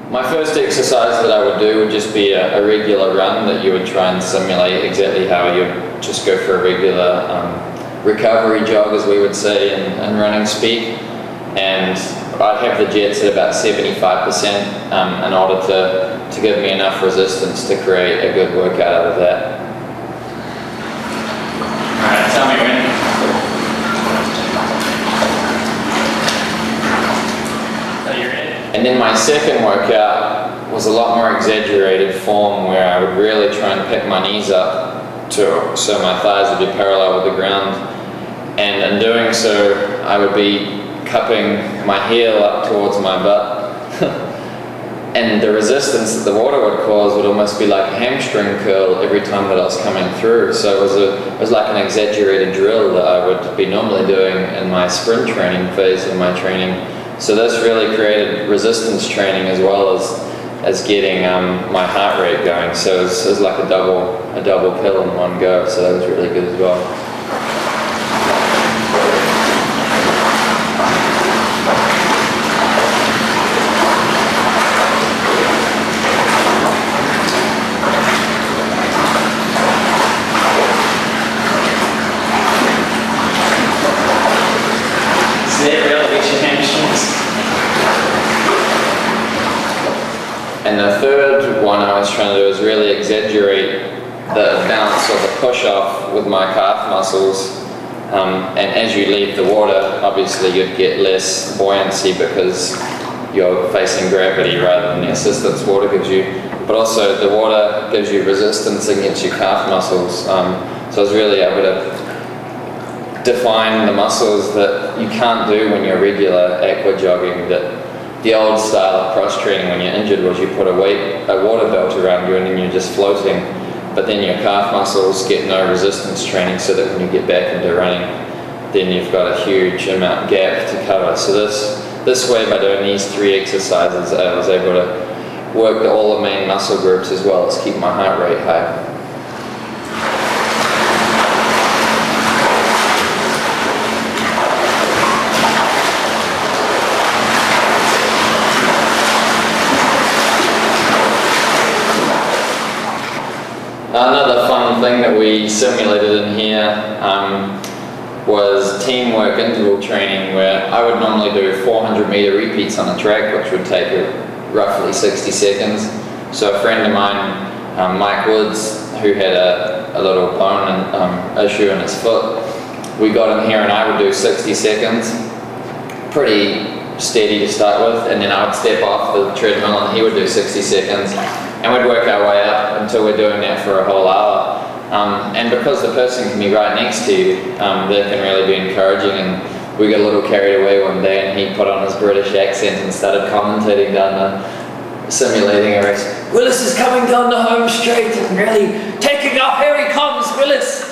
My first exercise that I would do would just be a regular run that you would try and simulate exactly how you just go for a regular recovery jog, as we would say in running speak. And I'd have the jets at about 75% in order to give me enough resistance to create a good workout out of that. Alright, tell me when. And then my second workout was a lot more exaggerated form, where I would really try and pick my knees up so my thighs would be parallel with the ground. And in doing so, I would be cupping my heel up towards my butt. And the resistance that the water would cause would almost be like a hamstring curl every time that I was coming through. So it was like an exaggerated drill that I would be normally doing in my sprint training phase of my training. So this really created resistance training as well as getting my heart rate going. So it was like a double pill in one go. So that was really good as well. And the third one I was trying to do is really exaggerate the bounce or the push-off with my calf muscles. And as you leave the water, obviously you'd get less buoyancy because you're facing gravity rather than the assistance water gives you. But also the water gives you resistance against your calf muscles. So I was really able to define the muscles that you can't do when you're regular aqua jogging. That the old style of cross training when you're injured was you put a water belt around you and then you're just floating, but then your calf muscles get no resistance training, so that when you get back into running, then you've got a huge amount gap to cover. So this way, by doing these three exercises, I was able to work all the main muscle groups as well as keep my heart rate high. Another fun thing that we simulated in here was teamwork interval training, where I would normally do 400-meter repeats on a track, which would take roughly 60 seconds. So a friend of mine, Mike Woods, who had a little bone issue in his foot, we got him here and I would do 60 seconds, pretty steady to start with, and then I would step off the treadmill and he would do 60 seconds. And we'd work our way up until we're doing that for a whole hour. And because the person can be right next to you, they can really be encouraging. And we got a little carried away one day and he put on his British accent and started commentating down simulating a race. "Willis is coming down the home straight and really taking off, here he comes, Willis!"